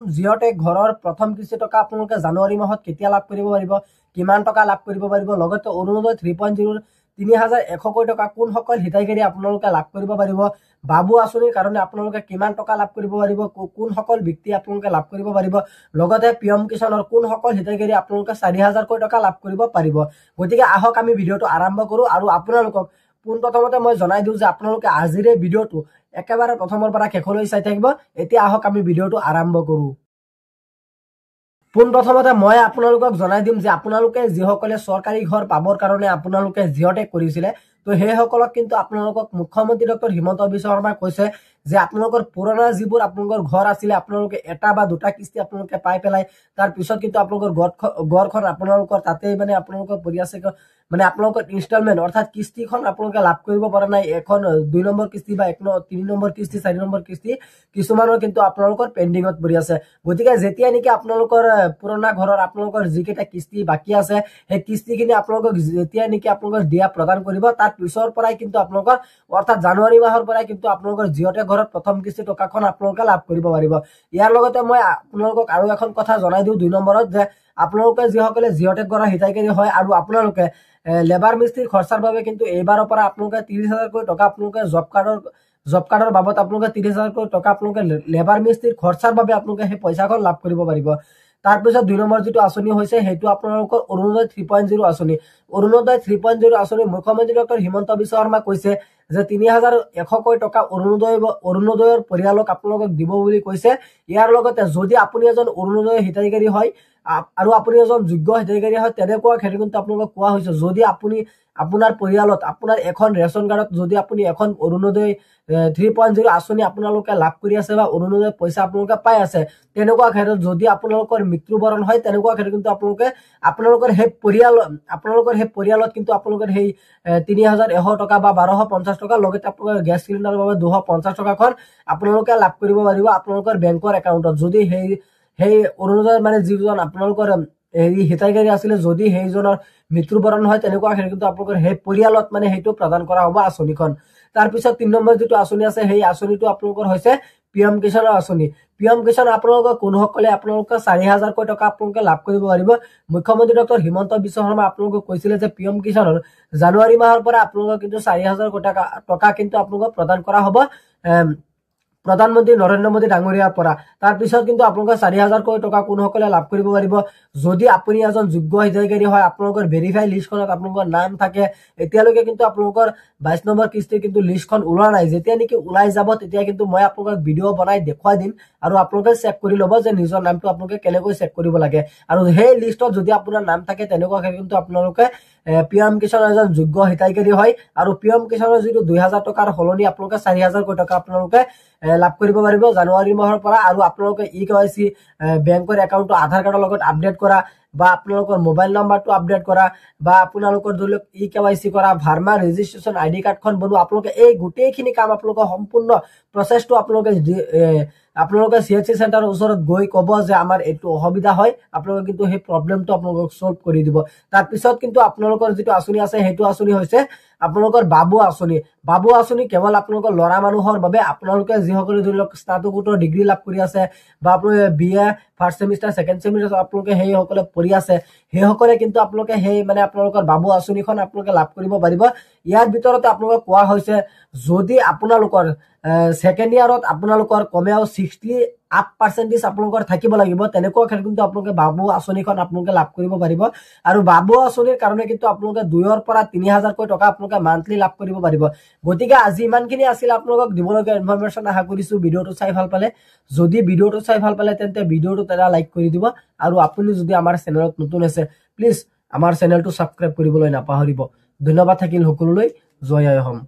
Geotag ঘৰৰ প্ৰথম কিস্তি টকা আপোনালোকে জানুৱাৰী মাহত কেতিয়া লাভ কৰিব পাৰিব, কিমান টকা লাভ কৰিব পাৰিব, লগতে অৰুণোদয় 3.0 3100 টকা কোনসকল হিতাধিকাৰী আপোনালোকে লাভ কৰিব পাৰিব, বাবু আঁচনিৰ কাৰণে আপোনালোকে কিমান টকা লাভ কৰিব পাৰিব, কোনসকল ব্যক্তি আপোনালোকে লাভ কৰিব পাৰিব, লগতে পিএম কিষাণৰ কোনসকল হিতাধিকাৰী আপোনালোকে 4000 টকা লাভ কৰিব পাৰিব। গতিকে আহক আমি ভিডিঅ'টো আৰম্ভ কৰোঁ আৰু আপোনালোকক পোনপ্ৰথমতে মই জনাই দিওঁ যে আপোনালোকে আজিৰ এই ভিডিঅ'টো একেবাৰে প্ৰথমৰ পৰা শেষলৈ চাই থাকিব। এতিয়া আহক আমি ভিডিঅ'টো আৰম্ভ কৰোঁ। পোনপ্ৰথমতে মই আপোনালোকক জনাই দিম যে আপোনালোকে যিসকলে চৰকাৰী ঘৰ পাবৰ কাৰণে আপোনালোকে জিঅ'টেক কৰিছিলে, তো সেইসকলক কিন্তু আপোনালোকক মুখ্যমন্ত্ৰী ডক্টৰ হিমন্ত বিশ্ব শৰ্মাই কৈছে যে আপোনালোকৰ পুৰণা যিবোৰ আপোনালোকৰ ঘৰ আছিলে আপোনালোকে এটা বা দুটা কিস্তি আপোনালোকে পাই পেলাই তাৰ পিছত কিন্তু আপোনালোকৰ ঘৰখন আপোনালোকৰ তাতেই মানে আপোনালোকৰ পৰি আছে, মানে আপোনালোকৰ ইনষ্টলমেণ্ট অৰ্থাৎ কিস্তিখন আপোনালোকে লাভ কৰিব পৰা নাই। এখন 2 নম্বৰ কিস্তি বা 3 নম্বৰ কিস্তি 4 নম্বৰ কিস্তি কিছুমানৰ কিন্তু আপোনালোকৰ পেণ্ডিঙত পৰি আছে। গতিকে যেতিয়া নেকি আপোনালোকৰ পুৰণা ঘৰৰ আপোনালোকৰ যিকেইটা কিস্তি বাকী আছে সেই কিস্তিখিনি আপোনালোকক যেতিয়া নেকি আপোনালোকৰ দিয়া প্ৰদান কৰিব তাৰ পিছৰ পৰাই কিন্তু আপোনালোকৰ অৰ্থাৎ জানুৱাৰী মাহৰ পৰাই কিন্তু আপোনালোকৰ জিঅ'টেক ঘৰত প্ৰথম কিস্তি টকাখন আপোনালোকে লাভ কৰিব পাৰিব। ইয়াৰ লগতে মই আপোনালোকক আৰু এখন কথা জনাই দিওঁ 2 নম্বৰত যে আপোনালোকে যিসকলে জিঅ'টেক ঘৰৰ হিতাধিকাৰী হয় আৰু আপোনালোকে লেবাৰ মিস্ত্ৰীৰ খৰচাৰ বাবে কিন্তু এইবাৰৰ পৰা আপোনালোকে 30,000 টকা আপোনালোকে জব কাৰ্ডৰ বাবদ আপোনালোকে 30,000 টকা আপোনালোকে লেবাৰ মিস্ত্ৰীৰ খৰচাৰ বাবে আপোনালোকে সেই পইচাখন লাভ কৰিব পাৰিব। তাৰপিছত 2 নম্বৰ যিটো আঁচনি হৈছে সেইটো আপোনালোকৰ অৰুণোদয় 3.0 আঁচনি। অৰুণোদয় 3.0 আঁচনি মুখ্যমন্ত্ৰী ডক্টৰ হিমন্ত বিশ্ব শৰ্মা কৈছে যে 3100 টকা অৰুণোদয়ৰ পৰিয়ালক আপোনালোকক দিব বুলি কৈছে। ইয়াৰ লগতে যদি আপুনি এজন অৰুণোদয় হিতাধিকাৰী হয় আৰু আপুনি এজন যোগ্য হিতাধিকাৰী হয় তেনেকুৱা ক্ষেত্ৰত কিন্তু আপোনালোকক কোৱা হৈছে যদি আপোনাৰ পৰিয়ালত আপোনাৰ এখন ৰেচন কাৰ্ডত যদি আপুনি এখন অৰুণোদয় 3.0 আঁচনি আপোনালোকে লাভ কৰি আছে বা অৰুণোদয় পইচা আপোনালোকে পাই আছে, তেনেকুৱা ক্ষেত্ৰত যদি আপোনালোকৰ মৃত্যুবৰণ হয় তেনেকুৱা ক্ষেত্ৰত কিন্তু আপোনালোকৰ সেই পৰিয়ালত কিন্তু আপোনালোকৰ সেই 3100 টকা বা 1250 টকা লগতে আপোনালোকৰ গেছ চিলিণ্ডাৰৰ বাবে 250 টকাখন আপোনালোকে লাভ কৰিব পাৰিব আপোনালোকৰ বেংকৰ একাউণ্টত। যদি সেই অৰুণোদয় মানে যিজন আপোনালোকৰ হিতাধিকাৰী আছিলে যদি সেইজনৰ মৃত্যুবৰণ হয় তেনেকুৱা ক্ষেত্ৰত কিন্তু আপোনালোকৰ সেই পৰিয়ালত মানে সেইটো প্ৰদান কৰা হ'ব আঁচনিখন। তাৰপিছত 3 নম্বৰ যিটো আঁচনি আছে সেই আঁচনিটো আপোনালোকৰ হৈছে পিএম কিষাণৰ আঁচনি। পিএম কিষাণ আপোনালোকৰ কোনসকলে আপোনালোকে 4000 টকা আপোনালোকে লাভ কৰিব পাৰিব। মুখ্যমন্ত্ৰী ডক্টৰ হিমন্ত বিশ্ব শৰ্মা আপোনালোকক কৈছিলে যে পিএম কিষাণৰ জানুৱাৰী মাহৰ পৰা আপোনালোকক কিন্তু 4000 টকা কিন্তু আপোনালোকক প্ৰদান কৰা হ'ব প্ৰধানমন্ত্ৰী নৰেন্দ্ৰ মোদী ডাঙৰীয়াৰ পৰা। তাৰপিছত কিন্তু আপোনালোকে 4000 টকা কোনসকলে লাভ কৰিব পাৰিব যদি আপুনি এজন যোগ্য হিতাধিকাৰী হয় আপোনালোকৰ ভেৰিফাই লিষ্টখনত আপোনালোকৰ নাম থাকে। এতিয়ালৈকে কিন্তু আপোনালোকৰ 22 নম্বৰ কিস্তিৰ কিন্তু লিষ্টখন ওলোৱা নাই। যেতিয়া নেকি ওলাই যাব তেতিয়া কিন্তু মই আপোনালোকক ভিডিঅ' বনাই দেখুৱাই দিম আৰু আপোনালোকে চেক কৰি ল'ব যে নিজৰ নামটো আপোনালোকে কেনেকৈ চেক কৰিব লাগে। আৰু সেই লিষ্টত যদি আপোনাৰ নাম থাকে তেনেকুৱা কিন্তু আপোনালোকে পিএম কিষাণৰ এজন যোগ্য হিতাধিকাৰী হয় আৰু পিএম কিষাণৰ যিটো 2000 টকাৰ সলনি আপোনালোকে 4000 টকা আপোনালোকে লাভ কৰিব পাৰিব জানুৱাৰী মাহৰ পৰা। আৰু আপোনালোকে KYC বেংকৰ একাউণ্টটো আধাৰ কাৰ্ডৰ লগত আপডেট কৰা বা আপোনালোকৰ মোবাইল নাম্বাৰটো আপডেট কৰা বা আপোনালোকৰ ধৰি লওক KYC কৰা, ফাৰ্মাৰ ৰেজিষ্ট্ৰেশ্যন, ID কাৰ্ডখন বনোৱা, আপোনালোকে এই গোটেইখিনি কাম আপোনালোকৰ সম্পূৰ্ণ প্ৰচেছটো আপোনালোকে CHC চেণ্টাৰৰ ওচৰত গৈ ক'ব যে আমাৰ এইটো অসুবিধা হয়, আপোনালোকে কিন্তু সেই প্ৰব্লেমটো আপোনালোকক সলভ কৰি দিব। তাৰপিছত কিন্তু আপোনালোকৰ যিটো আঁচনি আছে সেইটো আঁচনি হৈছে আপোনালোকৰ বাবু আঁচনি। বাবু আঁচনি কেৱল আপোনালোকৰ ল'ৰা মানুহৰ বাবে। আপোনালোকে যিসকলে ধৰি লওক স্নাতকোত্তৰ ডিগ্ৰী লাভ কৰি আছে বা আপোনালোকে BA first semester second semester আপোনালোকে সেইসকলে পঢ়ি আছে সেইসকলে কিন্তু আপোনালোকে সেই মানে আপোনালোকৰ বাবু আঁচনিখন আপোনালোকে লাভ কৰিব পাৰিব। ইয়াৰ ভিতৰতে আপোনালোকক কোৱা হৈছে যদি আপোনালোকৰ ছেকেণ্ড ইয়াৰত আপোনালোকৰ কমেও 68% আপোনালোকৰ থাকিব লাগিব তেনেকুৱা ক্ষেত্ৰত কিন্তু আপোনালোকে বাবু আঁচনিখন আপোনালোকে লাভ কৰিব পাৰিব। আৰু বাবু আঁচনিৰ কাৰণে কিন্তু আপোনালোকে 2ৰ পৰা 3000 টকা আপোনালোকে মান্থলি লাভ কৰিব পাৰিব। গতিকে আজি ইমানখিনি আছিল আপোনালোকক দিবলগীয়া ইনফৰমেশ্যন। আশা কৰিছোঁ ভিডিঅ'টো চাই ভাল পালে। যদি ভিডিঅ'টো চাই ভাল পালে তেন্তে ভিডিঅ'টোত এটা লাইক কৰি দিব আৰু আপুনি যদি আমাৰ চেনেলত নতুন আছে প্লিজ আমাৰ চেনেলটো ছাবস্ক্ৰাইব কৰিবলৈ নাপাহৰিব। ধন্যবাদ থাকিল সকলোলৈ। জয় অসম।